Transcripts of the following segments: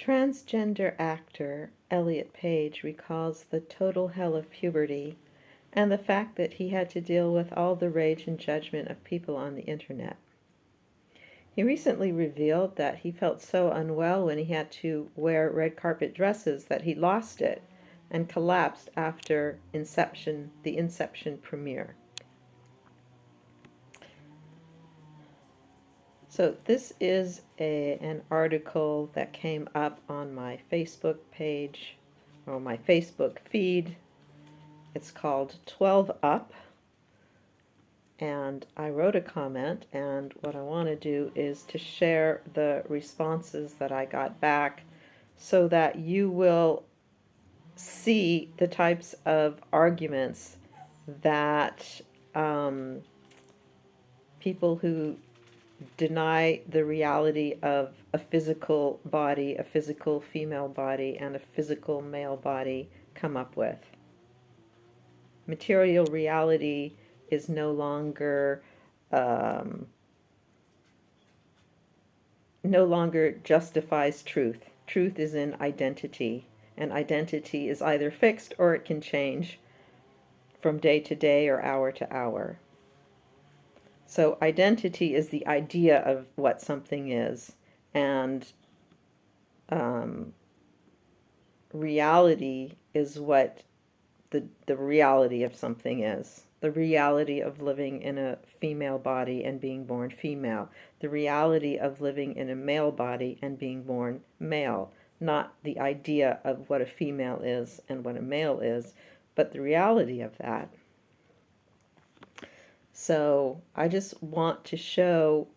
Transgender actor Elliot Page recalls the total hell of puberty and the fact that he had to deal with all the rage and judgment of people on the internet. He recently revealed that he felt so unwell when he had to wear red carpet dresses that he lost it and collapsed after the Inception premiere. So this is an article that came up on my Facebook page, or my Facebook feed. It's called 12 Up, and I wrote a comment, and what I want to do is to share the responses that I got back so that you will see the types of arguments that people who deny the reality of a physical body, a physical female body, and a physical male body come up with. Material reality is no longer justifies truth. Truth is in identity, and identity is either fixed or it can change from day to day or hour to hour. So identity is the idea of what something is, and reality is what the reality of something is. The reality of living in a female body and being born female. The reality of living in a male body and being born male. Not the idea of what a female is and what a male is, but the reality of that. So I just want to show,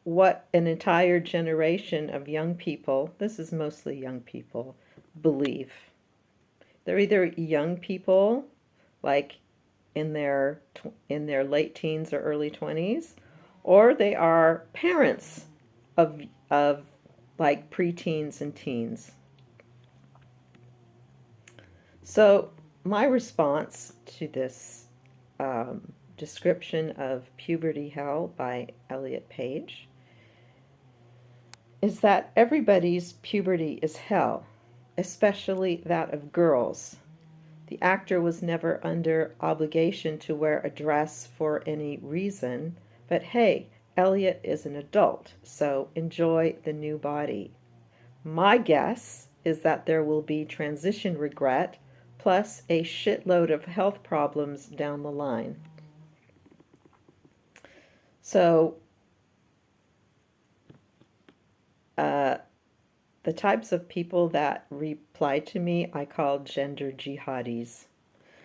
what an entire generation of young people, this is mostly young people, believe. They're either young people, like in their late teens or early 20s, or they are parents of like preteens and teens. So my response to this description of puberty hell by Elliot Page is that everybody's puberty is hell, especially that of girls. The actor was never under obligation to wear a dress for any reason, but hey, Elliot is an adult, so enjoy the new body. My guess is that there will be transition regret, plus a shitload of health problems down the line. So, the types of people that reply to me, I call gender jihadis.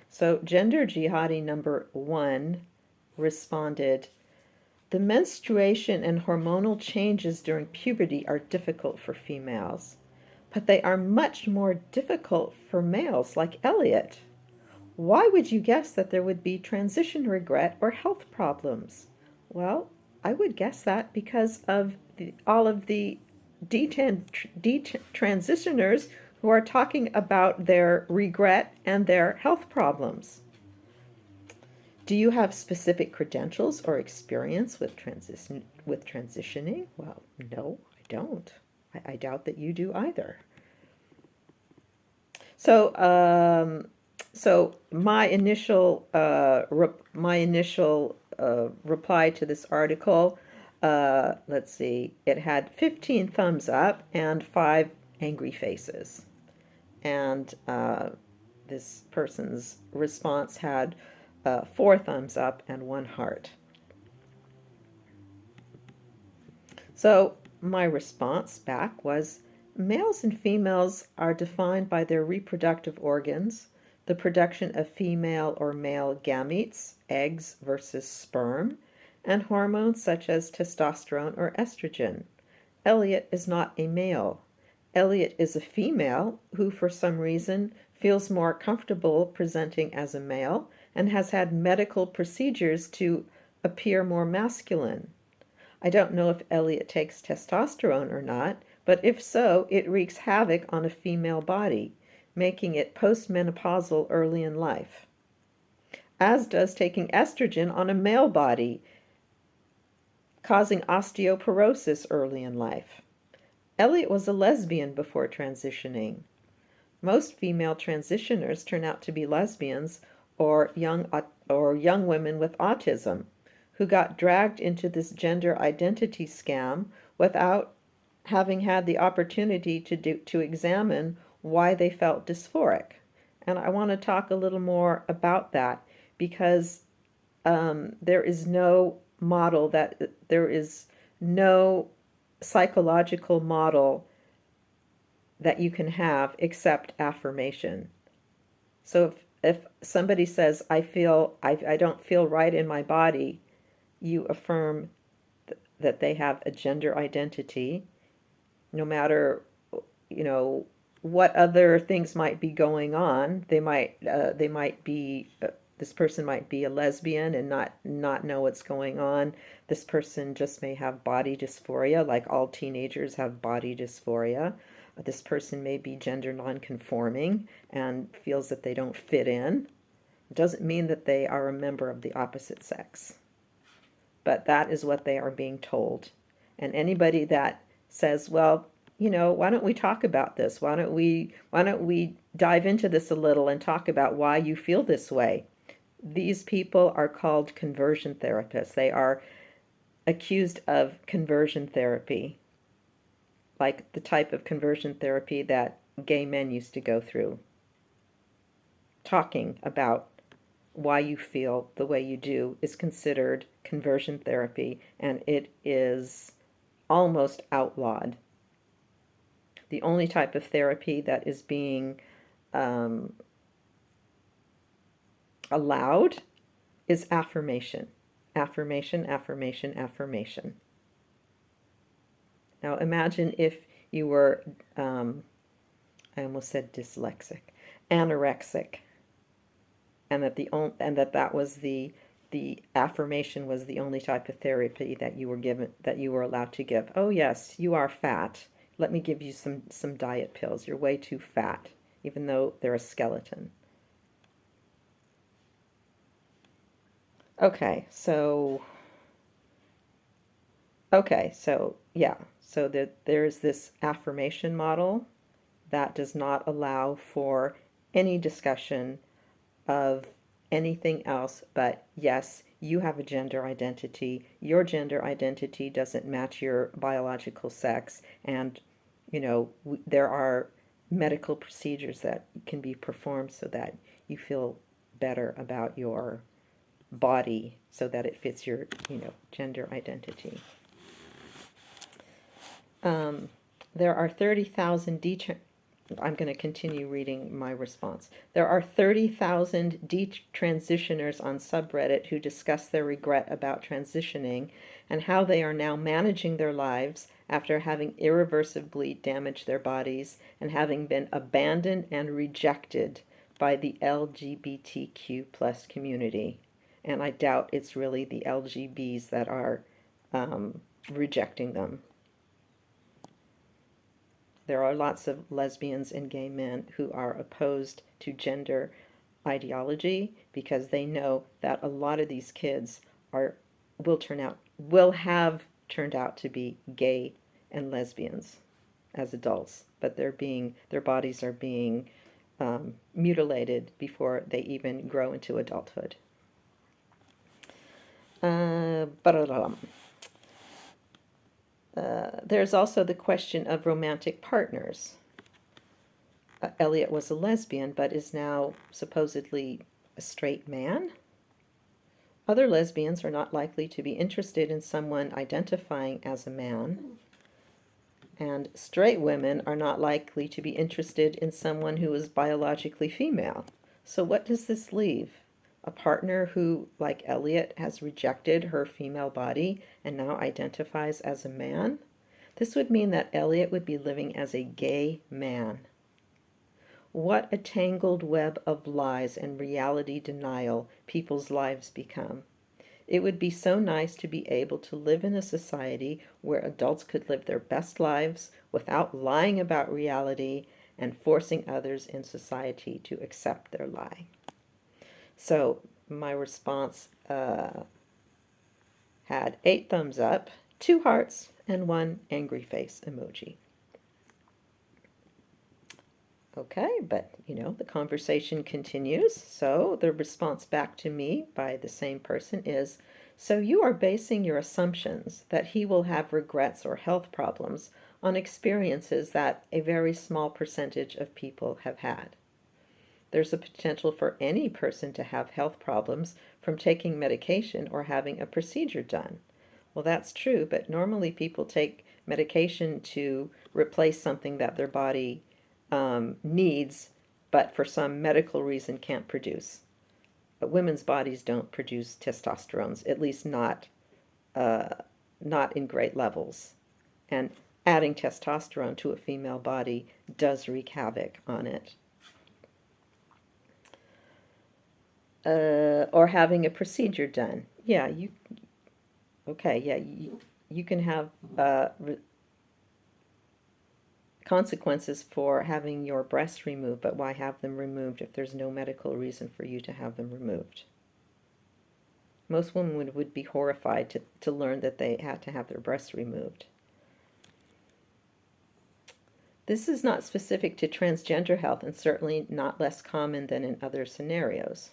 So, gender jihadi number 1 responded, "The menstruation and hormonal changes during puberty are difficult for females, but they are much more difficult for males like Elliot. Why would you guess that there would be transition regret or health problems?" Well, I would guess that because of all of the detransitioners who are talking about their regret and their health problems. Do you have specific credentials or experience with transitioning? Well, no, I don't. I doubt that you do either. So, my initial reply to this article, let's see, it had 15 thumbs up and 5 angry faces. And this person's response had 4 thumbs up and 1 heart. So my response back was, males and females are defined by their reproductive organs, the production of female or male gametes, eggs versus sperm, and hormones such as testosterone or estrogen. Elliot is not a male. Elliot is a female who, for some reason, feels more comfortable presenting as a male and has had medical procedures to appear more masculine. I don't know if Elliot takes testosterone or not, but if so, it wreaks havoc on a female body, making it postmenopausal early in life. As does taking estrogen on a male body, causing osteoporosis early in life. Elliot was a lesbian before transitioning. Most female transitioners turn out to be lesbians or young women with autism who got dragged into this gender identity scam without having had the opportunity to examine why they felt dysphoric. And I want to talk a little more about that because there is no model there is no psychological model that you can have except affirmation. So if somebody says, I don't feel right in my body, you affirm that they have a gender identity, no matter, you know, what other things might be going on. They might be, this person might be a lesbian and not know what's going on. This person just may have body dysphoria, like all teenagers have body dysphoria. This person may be gender nonconforming and feels that they don't fit in. It doesn't mean that they are a member of the opposite sex, but that is what they are being told. And anybody that says, well, why don't we talk about this? Why don't we dive into this a little and talk about why you feel this way? These people are called conversion therapists. They are accused of conversion therapy, like the type of conversion therapy that gay men used to go through. Talking about why you feel the way you do is considered conversion therapy, and it is almost outlawed. The only type of therapy that is being allowed is affirmation. Affirmation, affirmation, affirmation. Now imagine if you were, I almost said dyslexic, anorexic, and that was the affirmation was the only type of therapy that you were allowed to give. Oh yes, you are fat. Let me give you some diet pills. You're way too fat, even though they're a skeleton. Okay, so yeah, so there's this affirmation model that does not allow for any discussion of anything else but, yes, you have a gender identity. Your gender identity doesn't match your biological sex, and there are medical procedures that can be performed so that you feel better about your body so that it fits your gender identity. There are 30,000 I'm going to continue reading my response. There are 30,000 detransitioners on subreddit who discuss their regret about transitioning and how they are now managing their lives after having irreversibly damaged their bodies and having been abandoned and rejected by the LGBTQ plus community. And I doubt it's really the LGBs that are rejecting them. There are lots of lesbians and gay men who are opposed to gender ideology because they know that a lot of these kids will have turned out to be gay and lesbians as adults, but their bodies are being mutilated before they even grow into adulthood. There's also the question of romantic partners. Elliot was a lesbian, but is now supposedly a straight man. Other lesbians are not likely to be interested in someone identifying as a man. And straight women are not likely to be interested in someone who is biologically female. So what does this leave? A partner who, like Elliot, has rejected her female body and now identifies as a man? This would mean that Elliot would be living as a gay man. What a tangled web of lies and reality denial people's lives become. It would be so nice to be able to live in a society where adults could live their best lives without lying about reality and forcing others in society to accept their lie. So my response had 8 thumbs up, 2 hearts, and 1 angry face emoji. Okay, but the conversation continues. So the response back to me by the same person is, so you are basing your assumptions that he will have regrets or health problems on experiences that a very small percentage of people have had. There's a potential for any person to have health problems from taking medication or having a procedure done. Well, that's true, but normally people take medication to replace something that their body needs, but for some medical reason can't produce. But women's bodies don't produce testosterone, at least not in great levels. And adding testosterone to a female body does wreak havoc on it. Or having a procedure done. Yeah, you can have consequences for having your breasts removed, but why have them removed if there's no medical reason for you to have them removed? Most women would be horrified to learn that they had to have their breasts removed. This is not specific to transgender health and certainly not less common than in other scenarios.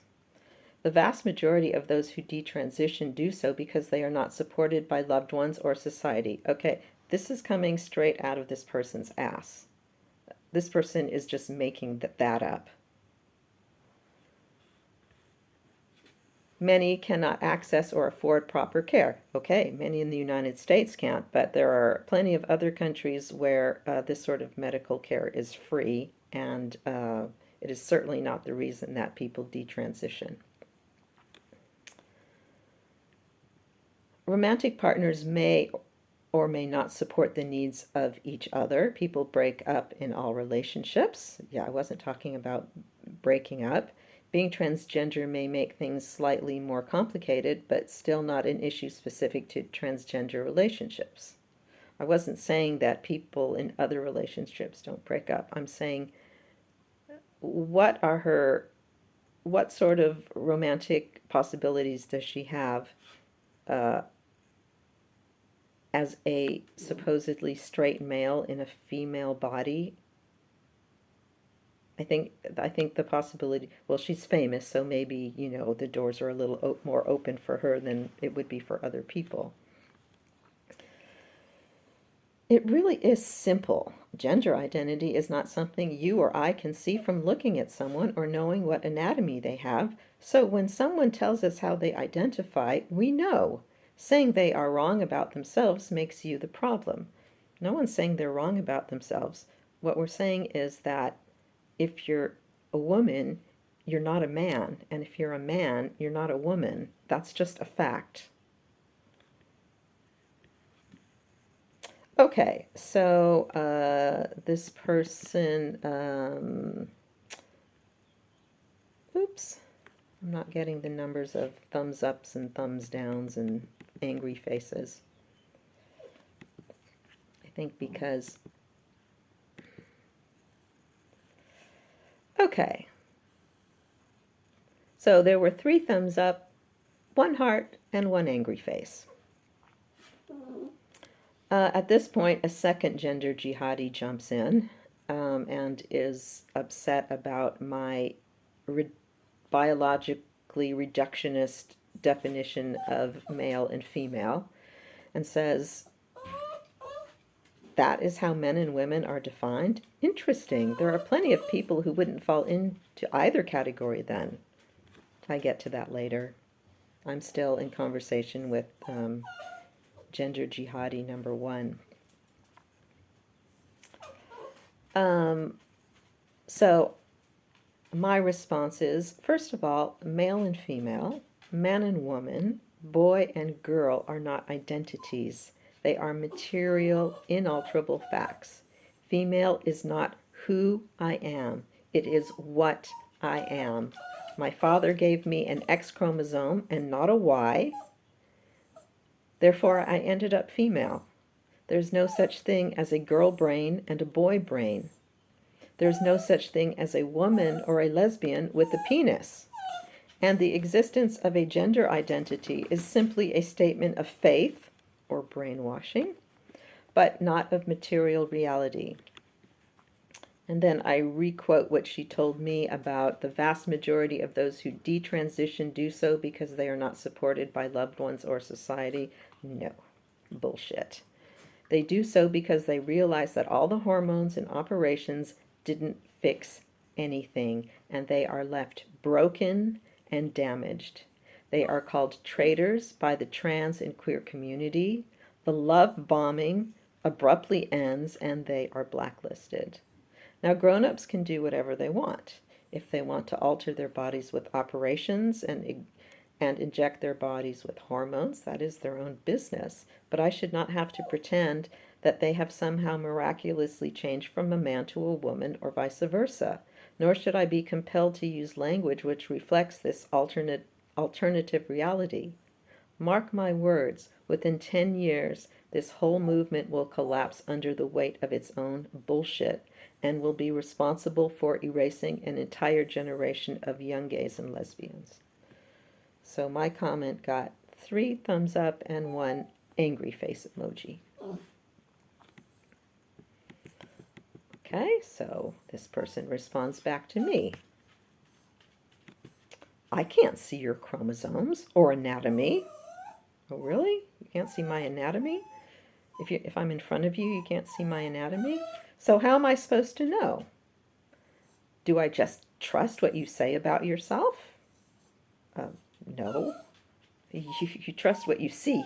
The vast majority of those who detransition do so because they are not supported by loved ones or society. Okay, this is coming straight out of this person's ass. This person is just making that up. Many cannot access or afford proper care. Okay, many in the United States can't, but there are plenty of other countries where this sort of medical care is free, and it is certainly not the reason that people detransition. Romantic partners may or may not support the needs of each other. People break up in all relationships. Yeah, I wasn't talking about breaking up. Being transgender may make things slightly more complicated, but still not an issue specific to transgender relationships. I wasn't saying that people in other relationships don't break up. I'm saying what sort of romantic possibilities does she have as a supposedly straight male in a female body? I think the possibility, well, she's famous, so maybe, the doors are a little more open for her than it would be for other people. It really is simple. Gender identity is not something you or I can see from looking at someone or knowing what anatomy they have. So when someone tells us how they identify, we know. Saying they are wrong about themselves makes you the problem. No one's saying they're wrong about themselves. What we're saying is that if you're a woman, you're not a man. And if you're a man, you're not a woman. That's just a fact. Okay, so this person, oops, I'm not getting the numbers of thumbs ups and thumbs downs and angry faces. I think because, okay, so there were 3 thumbs up, 1 heart, and 1 angry face. At this point, a second gender jihadi jumps in and is upset about my biologically reductionist definition of male and female, and says, that is how men and women are defined? Interesting. There are plenty of people who wouldn't fall into either category then. I get to that later. I'm still in conversation with gender jihadi number 1. So my response is, first of all, male and female, man and woman, boy and girl are not identities. They are material, inalterable facts. Female is not who I am. It is what I am. My father gave me an X chromosome and not a Y. Therefore, I ended up female. There's no such thing as a girl brain and a boy brain. There's no such thing as a woman or a lesbian with a penis. And the existence of a gender identity is simply a statement of faith, or brainwashing, but not of material reality. And then I requote what she told me about the vast majority of those who detransition do so because they are not supported by loved ones or society. No, bullshit. They do so because they realize that all the hormones and operations didn't fix anything, and they are left broken and damaged. They are called traitors by the trans and queer community. The love bombing abruptly ends, and they are blacklisted. Now, grown-ups can do whatever they want. If they want to alter their bodies with operations and inject their bodies with hormones, that is their own business. But I should not have to pretend that they have somehow miraculously changed from a man to a woman or vice versa. Nor should I be compelled to use language which reflects this alternative reality. Mark my words, within 10 years, this whole movement will collapse under the weight of its own bullshit and will be responsible for erasing an entire generation of young gays and lesbians. So my comment got 3 thumbs up and 1 angry face emoji. Okay, so this person responds back to me. I can't see your chromosomes or anatomy. Oh, really? You can't see my anatomy? If I'm in front of you, you can't see my anatomy? So how am I supposed to know? Do I just trust what you say about yourself? No. You trust what you see.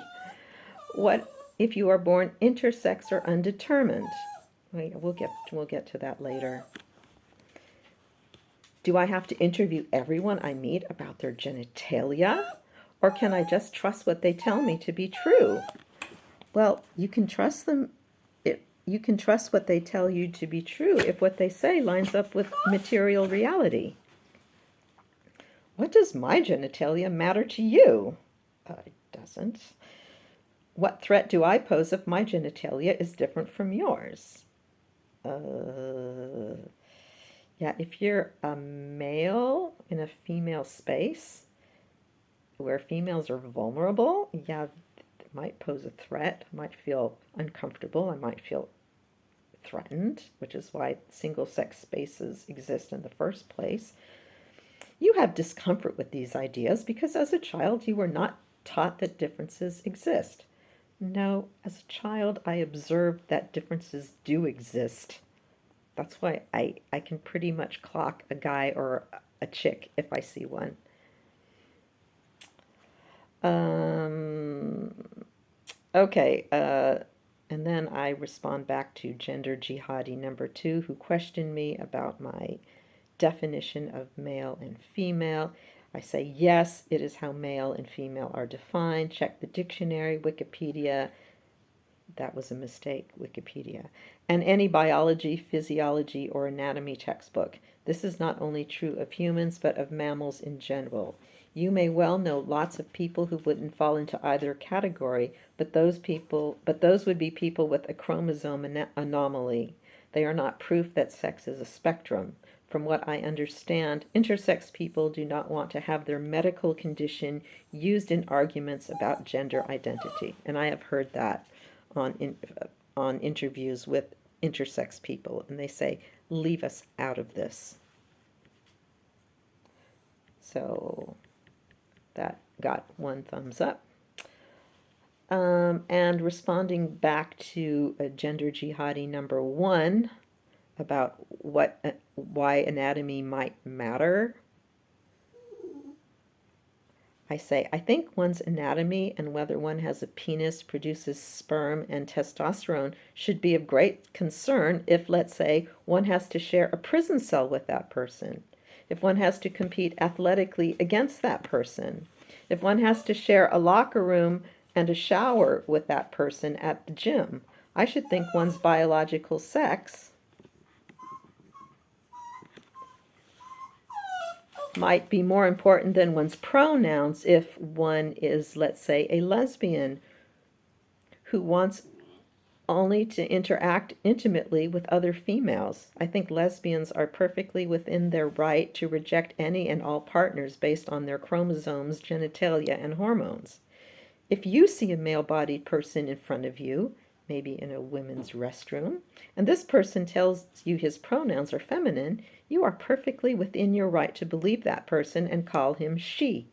What if you are born intersex or undetermined? Wait, we'll get to that later. Do I have to interview everyone I meet about their genitalia? Or can I just trust what they tell me to be true? Well, you can trust them. You can trust what they tell you to be true if what they say lines up with material reality. What does my genitalia matter to you? It doesn't. What threat do I pose if my genitalia is different from yours? Yeah, if you're a male in a female space where females are vulnerable, yeah, it might pose a threat. I might feel uncomfortable. I might feel threatened, which is why single-sex spaces exist in the first place. You have discomfort with these ideas because as a child you were not taught that differences exist. No, as a child I observed that differences do exist. That's why I can pretty much clock a guy or a chick if I see one. Okay, and then I respond back to gender jihadi number 2, who questioned me about my definition of male and female. I say, yes, it is how male and female are defined. Check the dictionary, Wikipedia. That was a mistake, Wikipedia. And any biology, physiology, or anatomy textbook. This is not only true of humans, but of mammals in general. You may well know lots of people who wouldn't fall into either category, but those would be people with a chromosome anomaly. They are not proof that sex is a spectrum. From what I understand, intersex people do not want to have their medical condition used in arguments about gender identity. And I have heard that on interviews with intersex people, and they say, leave us out of this. So that got 1 thumbs up. And responding back to gender jihadi number 1 about why anatomy might matter, I say, I think one's anatomy and whether one has a penis, produces sperm and testosterone should be of great concern if, let's say, one has to share a prison cell with that person, if one has to compete athletically against that person, if one has to share a locker room and a shower with that person at the gym. I should think one's biological sex might be more important than one's pronouns if one is, let's say, a lesbian who wants only to interact intimately with other females. I think lesbians are perfectly within their right to reject any and all partners based on their chromosomes, genitalia, and hormones. If you see a male-bodied person in front of you, maybe in a women's restroom, and this person tells you his pronouns are feminine, you are perfectly within your right to believe that person and call him she.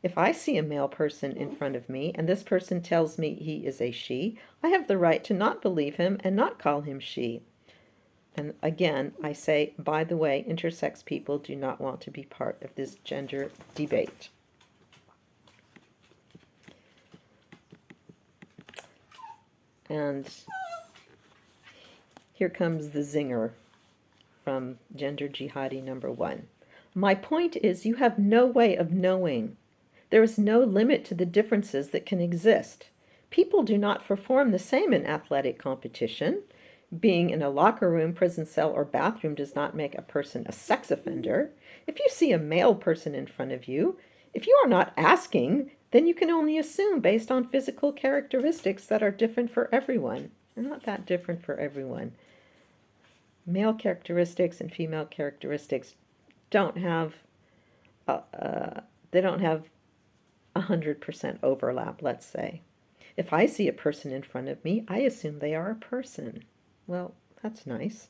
If I see a male person in front of me and this person tells me he is a she, I have the right to not believe him and not call him she. And again, I say, by the way, intersex people do not want to be part of this gender debate. And here comes the zinger from Gender Jihadi number 1. My point is, you have no way of knowing. There is no limit to the differences that can exist. People do not perform the same in athletic competition. Being in a locker room, prison cell, or bathroom does not make a person a sex offender. If you see a male person in front of you, if you are not asking, then you can only assume based on physical characteristics that are different for everyone. They're not that different for everyone. Male characteristics and female characteristics don't have they don't have 100% overlap, let's say. If I see a person in front of me, I assume they are a person. Well, that's nice.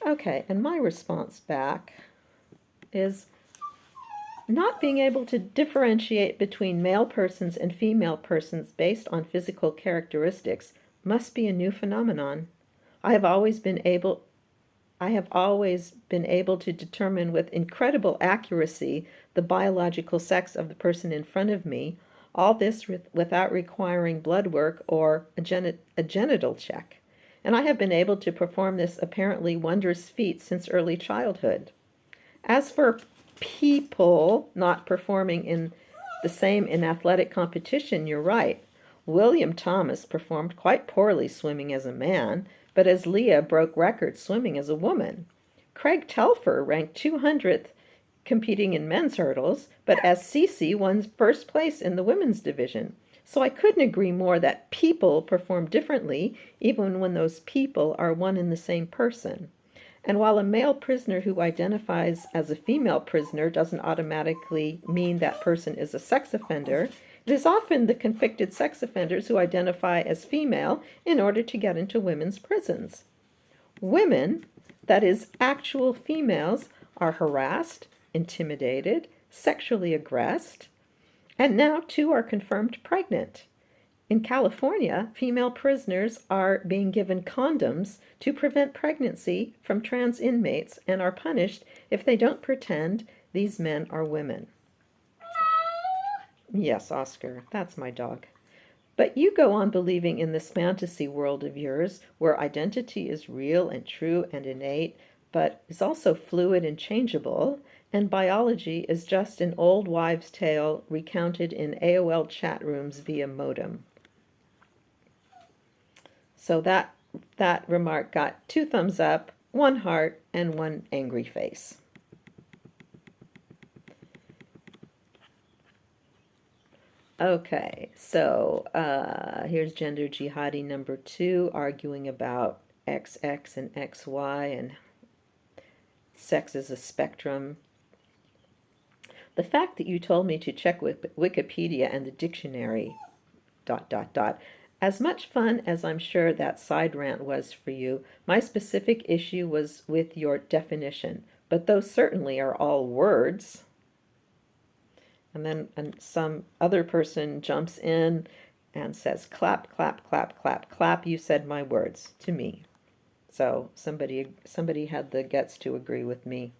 Okay, and my response back is not being able to differentiate between male persons and female persons based on physical characteristics must be a new phenomenon. I have always been able to determine with incredible accuracy the biological sex of the person in front of me, all this without requiring blood work or a genital check. And I have been able to perform this apparently wondrous feat since early childhood. As for people not performing the same in athletic competition, you're right. William Thomas performed quite poorly swimming as a man, but as Leah broke records swimming as a woman. Craig Telfer ranked 200th competing in men's hurdles, but as Cece won first place in the women's division. So I couldn't agree more that people perform differently, even when those people are one and the same person. And while a male prisoner who identifies as a female prisoner doesn't automatically mean that person is a sex offender, it is often the convicted sex offenders who identify as female in order to get into women's prisons. Women, that is, actual females, are harassed, intimidated, sexually aggressed, and now 2 are confirmed pregnant. In California, female prisoners are being given condoms to prevent pregnancy from trans inmates and are punished if they don't pretend these men are women. Yes, Oscar, that's my dog. But you go on believing in this fantasy world of yours where identity is real and true and innate, but is also fluid and changeable, and biology is just an old wives' tale recounted in AOL chat rooms via modem. So that remark got 2 thumbs up, 1 heart, and 1 angry face. Okay, so here's Gender Jihadi number 2, arguing about XX and XY and sex is a spectrum. The fact that you told me to check with Wikipedia and the dictionary, ... As much fun as I'm sure that side rant was for you, my specific issue was with your definition. But those certainly are all words. And then some other person jumps in and says, clap, clap, clap, clap, clap, you said my words to me. So somebody had the guts to agree with me.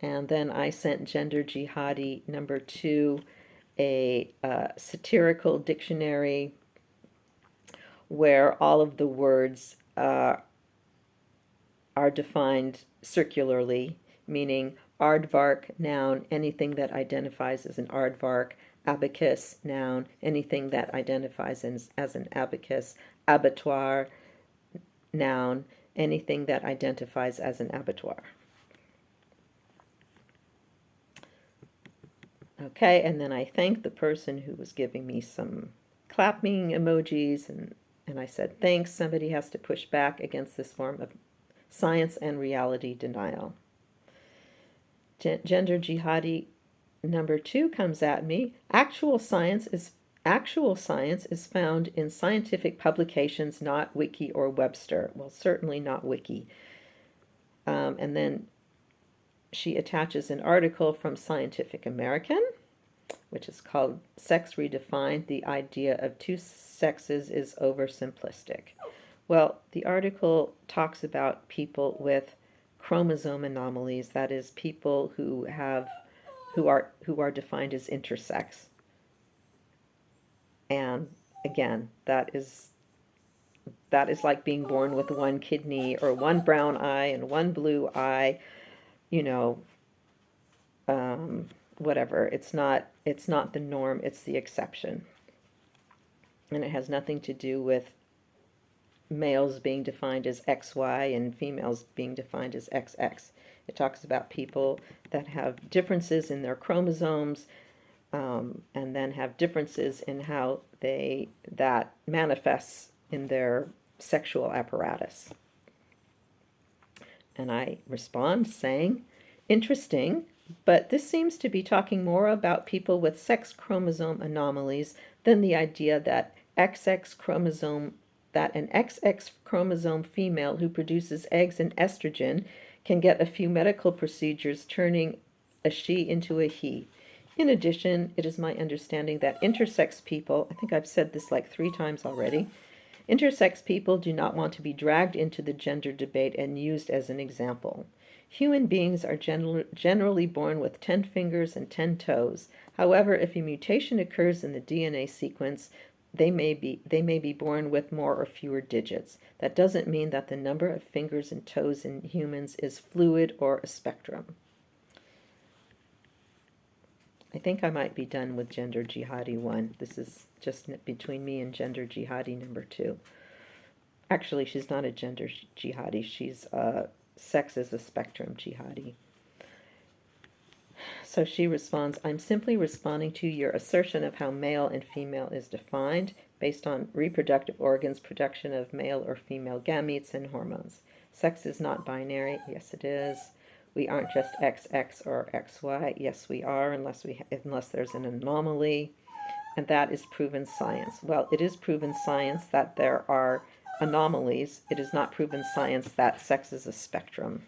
And then I sent Gender Jihadi number 2 a satirical dictionary where all of the words are defined circularly, meaning aardvark, noun, anything that identifies as an aardvark; abacus, noun, anything that identifies as an abacus; abattoir, noun, anything that identifies as an abattoir. Okay, and then I thanked the person who was giving me some clapping emojis, and I said, thanks, somebody has to push back against this form of science and reality denial. Gender Jihadi Number 2 comes at me. Actual science is found in scientific publications, not Wiki or Webster. Well, certainly not Wiki. And then she attaches an article from Scientific American, which is called Sex Redefined, The Idea of Two Sexes is Oversimplistic. Well, the article talks about people with chromosome anomalies, that is, people who are defined as intersex. And again, that is like being born with one kidney or one brown eye and one blue eye, you know, whatever. It's not the norm, it's the exception. And it has nothing to do with males being defined as XY and females being defined as XX. It talks about people that have differences in their chromosomes, and then have differences in how that manifests in their sexual apparatus. And I respond saying, interesting, but this seems to be talking more about people with sex chromosome anomalies than the idea that an XX chromosome female who produces eggs and estrogen can get a few medical procedures turning a she into a he. In addition, it is my understanding that intersex people, I think I've said this like 3 times already, intersex people do not want to be dragged into the gender debate and used as an example. Human beings are generally born with 10 fingers and 10 toes. However, if a mutation occurs in the DNA sequence, they may be born with more or fewer digits. That doesn't mean that the number of fingers and toes in humans is fluid or a spectrum. I think I might be done with Gender Jihadi 1. This is just between me and Gender Jihadi number 2. Actually, she's not a gender jihadi. She's a sex is a spectrum jihadi. So she responds, I'm simply responding to your assertion of how male and female is defined based on reproductive organs, production of male or female gametes, and hormones. Sex is not binary. Yes, it is. We aren't just XX or XY. Yes, we are, unless there's an anomaly. And that is proven science. Well, it is proven science that there are anomalies. It is not proven science that sex is a spectrum.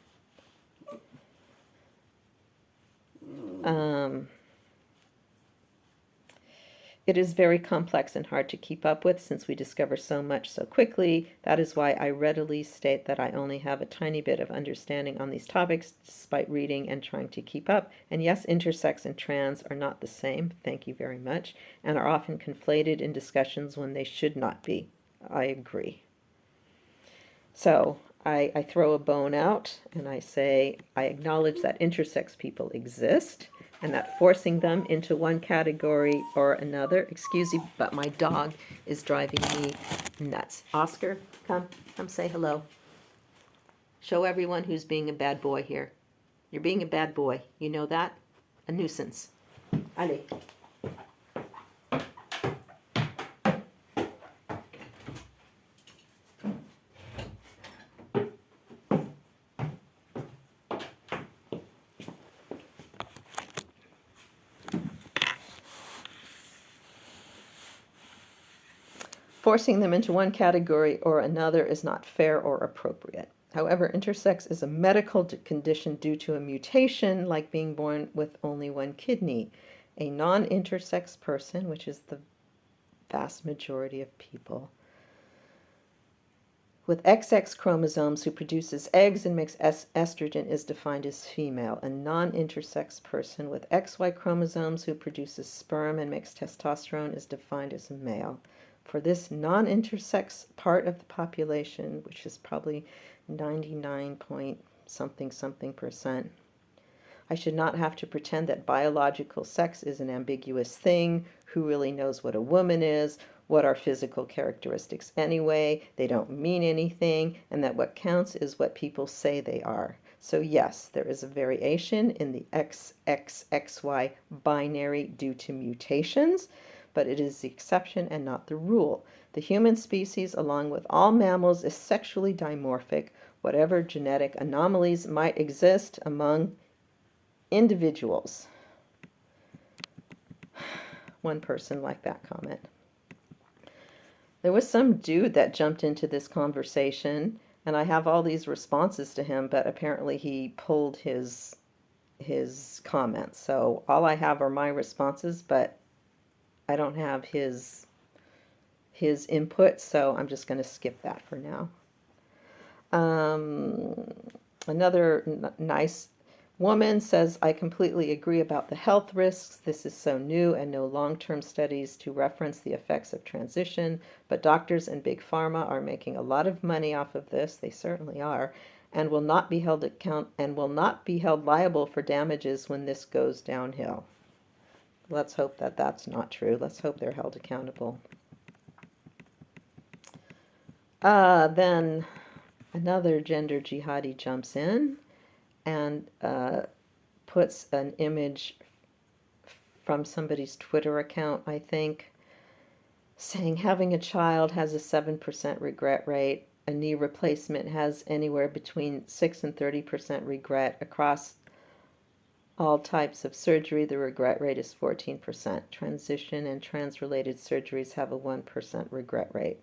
It is very complex and hard to keep up with since we discover so much so quickly. That is why I readily state that I only have a tiny bit of understanding on these topics despite reading and trying to keep up. And yes, intersex and trans are not the same, thank you very much, and are often conflated in discussions when they should not be. I agree. So I throw a bone out and I say, I acknowledge that intersex people exist and that forcing them into one category or another, excuse me, but my dog is driving me nuts. Oscar, come say hello. Show everyone who's being a bad boy here. You're being a bad boy. You know that? A nuisance. Allez. Forcing them into one category or another is not fair or appropriate. However, intersex is a medical condition due to a mutation, like being born with only one kidney. A non-intersex person, which is the vast majority of people, with XX chromosomes who produces eggs and makes estrogen is defined as female. A non-intersex person with XY chromosomes who produces sperm and makes testosterone is defined as male. For this non-intersex part of the population, which is probably 99 point something percent, I should not have to pretend that biological sex is an ambiguous thing. Who really knows what a woman is? What are physical characteristics anyway? They don't mean anything, and that what counts is what people say they are. So yes, there is a variation in the XXXY binary due to mutations, but it is the exception and not the rule. The human species, along with all mammals, is sexually dimorphic. Whatever genetic anomalies might exist among individuals one person liked that comment. There was some dude that jumped into this conversation, and I have all these responses to him, but apparently he pulled his comments. So all I have are my responses, but I don't have his input, so I'm just going to skip that for now. Another nice woman says, I completely agree about the health risks. This is so new and no long-term studies to reference the effects of transition, but doctors and big pharma are making a lot of money off of this. They certainly are, and will not be held liable for damages when this goes downhill. Let's hope that that's not true. Let's hope they're held accountable. Then another gender jihadi jumps in and puts an image from somebody's Twitter account, I think, saying having a child has a 7% regret rate. A knee replacement has anywhere between 6 and 30% regret. Across all types of surgery, the regret rate is 14%. Transition and trans-related surgeries have a 1% regret rate.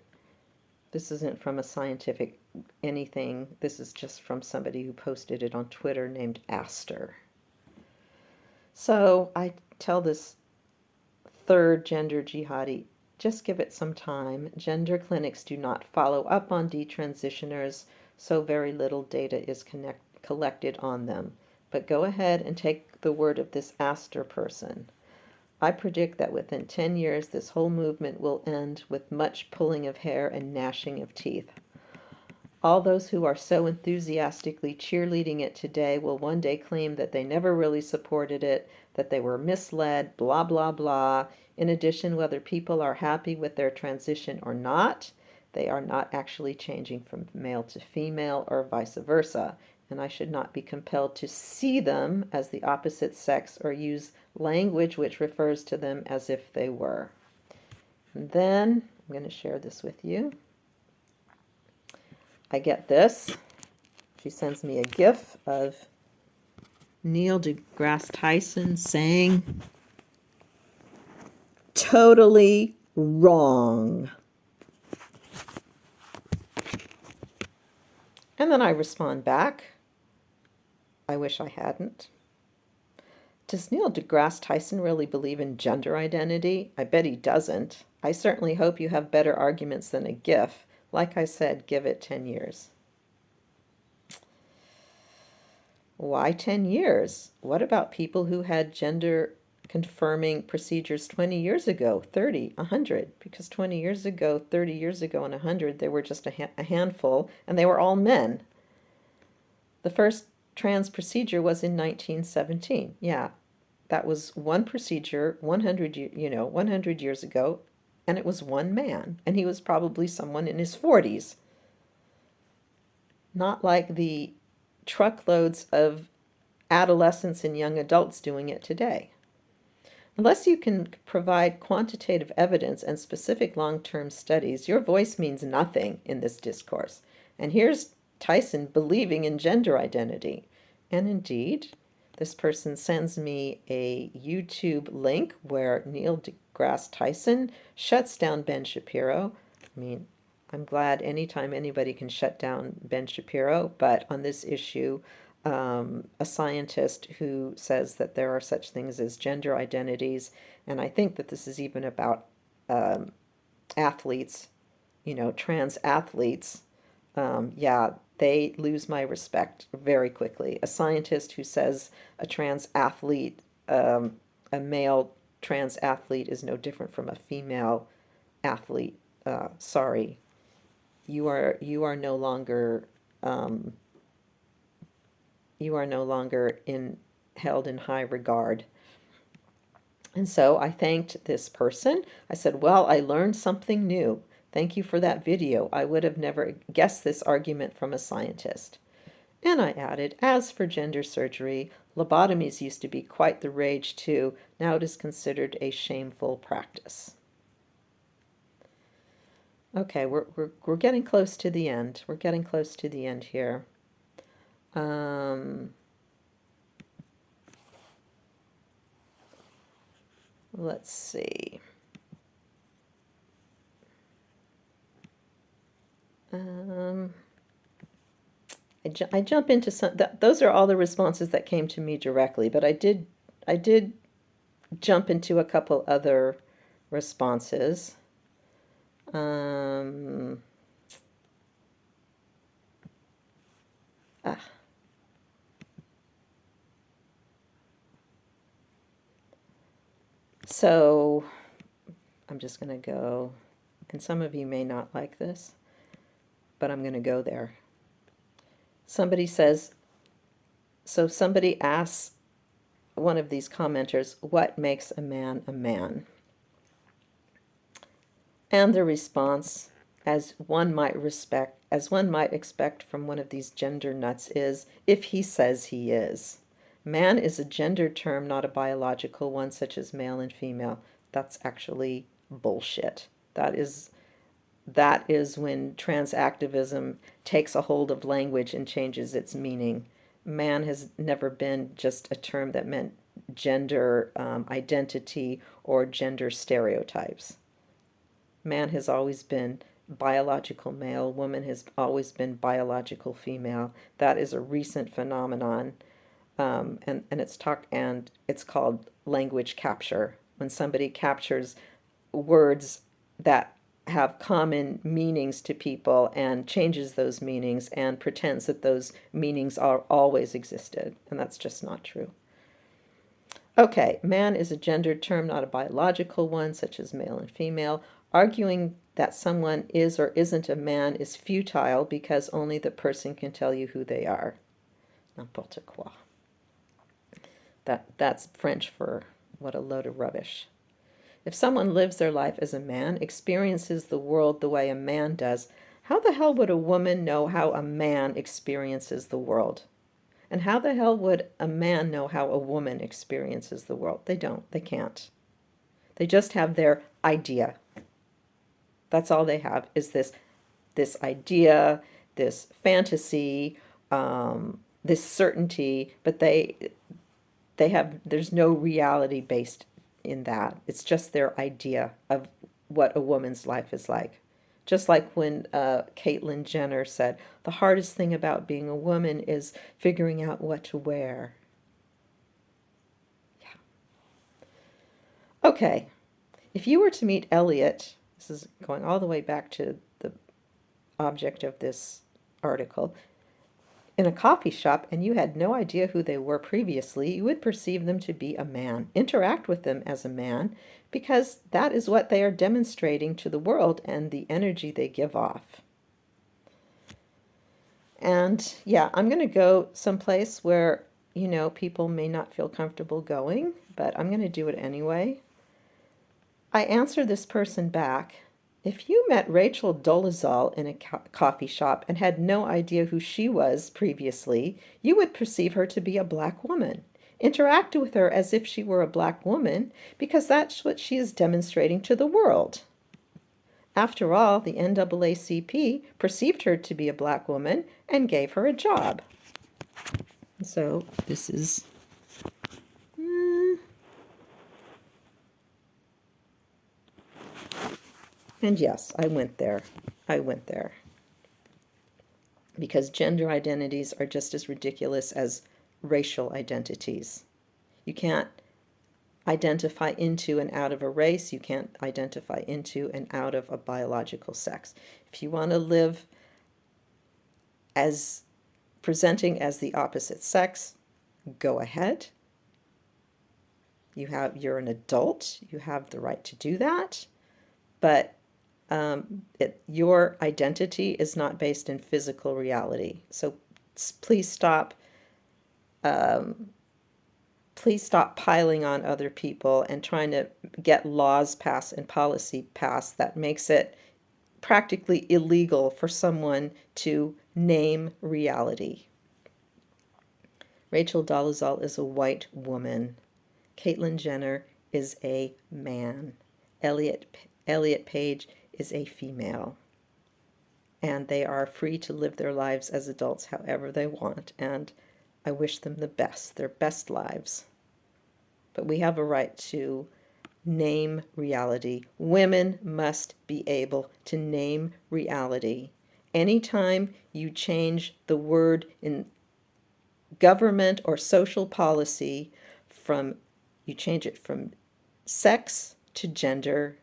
This isn't from a scientific anything. This is just from somebody who posted it on Twitter named Aster. So I tell this third gender jihadi, just give it some time. Gender clinics do not follow up on detransitioners, so very little data is collected on them. But go ahead and take the word of this Aster person. I predict that within 10 years, this whole movement will end with much pulling of hair and gnashing of teeth. All those who are so enthusiastically cheerleading it today will one day claim that they never really supported it, that they were misled, blah, blah, blah. In addition, whether people are happy with their transition or not, they are not actually changing from male to female or vice versa. And I should not be compelled to see them as the opposite sex or use language which refers to them as if they were. And then I'm going to share this with you. I get this. She sends me a GIF of Neil deGrasse Tyson saying, "Totally wrong." And then I respond back, I wish I hadn't. Does Neil deGrasse Tyson really believe in gender identity? I bet he doesn't. I certainly hope you have better arguments than a GIF. Like I said, give it 10 years. Why 10 years? What about people who had gender confirming procedures 20 years ago, 30, 100? Because 20 years ago, 30 years ago, and 100, there were just a handful, and they were all men. The first trans procedure was in 1917. Yeah, that was one procedure 100 years ago, and it was one man, and he was probably someone in his 40s. Not like the truckloads of adolescents and young adults doing it today. Unless you can provide quantitative evidence and specific long-term studies, your voice means nothing in this discourse. And here's Tyson believing in gender identity. And indeed, this person sends me a YouTube link where Neil deGrasse Tyson shuts down Ben Shapiro. I mean, I'm glad anytime anybody can shut down Ben Shapiro, but on this issue, a scientist who says that there are such things as gender identities, and I think that this is even about athletes, trans athletes. Yeah, they lose my respect very quickly. A scientist who says a trans athlete, a male trans athlete is no different from a female athlete. Sorry, you are no longer held in high regard. And so I thanked this person. I said, well, I learned something new. Thank you for that video. I would have never guessed this argument from a scientist. And I added, as for gender surgery, lobotomies used to be quite the rage too. Now it is considered a shameful practice. Okay, we're getting close to the end. We're getting close to the end here. let's see. I jump into some. Those are all the responses that came to me directly, but I did jump into a couple other responses. Um, ah, so I'm just going to go, and some of you may not like this, but I'm going to go there. Somebody says, so somebody asks one of these commenters, what makes a man a man? And the response, as one might expect from one of these gender nuts, is if he says he is. Man is a gender term, not a biological one, such as male and female. That's actually bullshit. That is when transactivism takes a hold of language and changes its meaning. Man has never been just a term that meant gender identity or gender stereotypes. Man has always been biological male, woman has always been biological female. That is a recent phenomenon, and it's called language capture. When somebody captures words that have common meanings to people and changes those meanings and pretends that those meanings are always existed, and that's just not true. Okay, man is a gendered term, not a biological one, such as male and female. Arguing that someone is or isn't a man is futile because only the person can tell you who they are. N'importe quoi. That's French for what a load of rubbish. If someone lives their life as a man, experiences the world the way a man does, how the hell would a woman know how a man experiences the world? And how the hell would a man know how a woman experiences the world? They don't. They can't. They just have their idea. That's all they have is this idea, this fantasy, this certainty, but there's no reality based in that. It's just their idea of what a woman's life is like. Just like when Caitlyn Jenner said, the hardest thing about being a woman is figuring out what to wear. Yeah. Okay. If you were to meet Elliot, this is going all the way back to the object of this article, in a coffee shop and you had no idea who they were previously, you would perceive them to be a man. Interact with them as a man because that is what they are demonstrating to the world and the energy they give off. And yeah, I'm going to go someplace where, people may not feel comfortable going, but I'm going to do it anyway. I answer this person back. If you met Rachel Dolezal in a coffee shop and had no idea who she was previously, you would perceive her to be a black woman. Interact with her as if she were a black woman, because that's what she is demonstrating to the world. After all, the NAACP perceived her to be a black woman and gave her a job. So this is... And yes, I went there. Because gender identities are just as ridiculous as racial identities. You can't identify into and out of a race. You can't identify into and out of a biological sex. If you want to live as presenting as the opposite sex, go ahead. You're an adult. You have the right to do that. But your identity is not based in physical reality. So please stop piling on other people and trying to get laws passed and policy passed that makes it practically illegal for someone to name reality. Rachel Dolezal is a white woman. Caitlyn Jenner is a man. Elliot Page is a female. And they are free to live their lives as adults however they want, and I wish them the best, their best lives. But we have a right to name reality. Women must be able to name reality. Anytime you change the word in government or social policy from, you change it from sex to gender,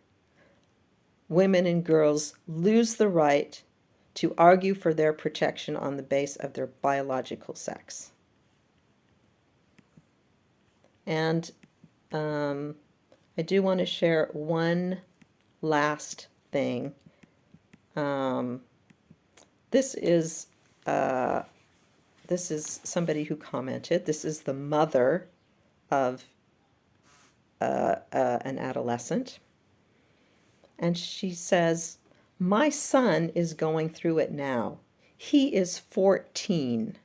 women and girls lose the right to argue for their protection on the basis of their biological sex. And I do want to share one last thing. This is somebody who commented. This is the mother of an adolescent. And she says, "My son is going through it now. He is 14.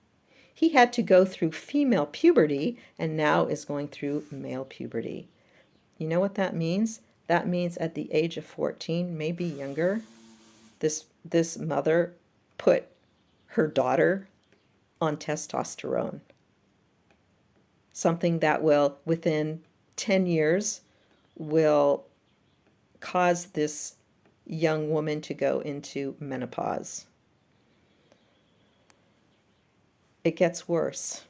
He had to go through female puberty and now is going through male puberty." You know what that means? That means at the age of 14, maybe younger, this mother put her daughter on testosterone. Something that will, within 10 years, will cause this young woman to go into menopause. It gets worse.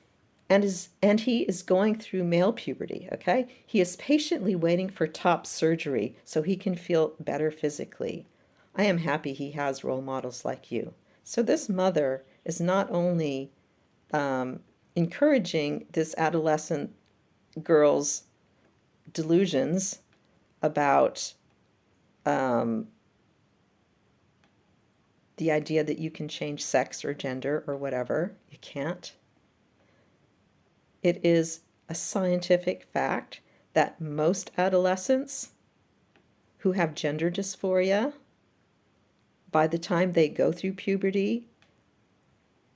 And he is going through male puberty, okay? He is patiently waiting for top surgery so he can feel better physically. I am happy he has role models like you. So this mother is not only encouraging this adolescent girl's delusions about the idea that you can change sex or gender or whatever. You can't. It is a scientific fact that most adolescents who have gender dysphoria, by the time they go through puberty,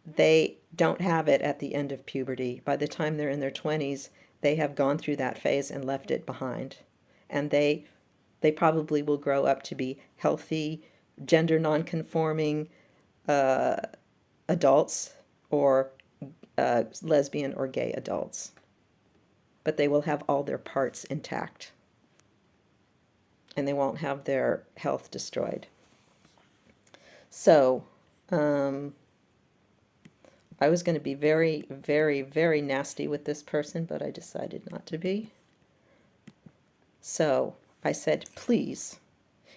they don't have it at the end of puberty. By the time they're in their 20s, they have gone through that phase and left it behind. And they probably will grow up to be healthy, gender nonconforming adults or lesbian or gay adults. But they will have all their parts intact. And they won't have their health destroyed. So, I was going to be very, very, very nasty with this person, but I decided not to be. So, I said, please,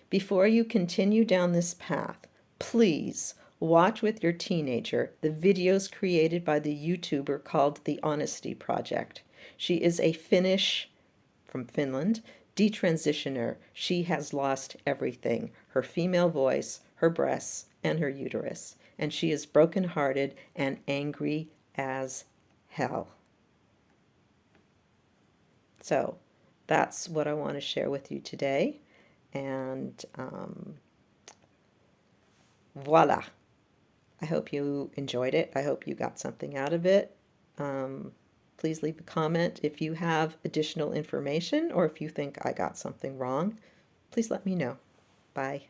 before you continue down this path, please watch with your teenager the videos created by the YouTuber called The Honesty Project. She is a Finnish, from Finland, detransitioner. She has lost everything, her female voice, her breasts, and her uterus. And she is brokenhearted and angry as hell. So that's what I want to share with you today. And voila. I hope you enjoyed it. I hope you got something out of it. Please leave a comment if you have additional information or if you think I got something wrong. Please let me know. Bye.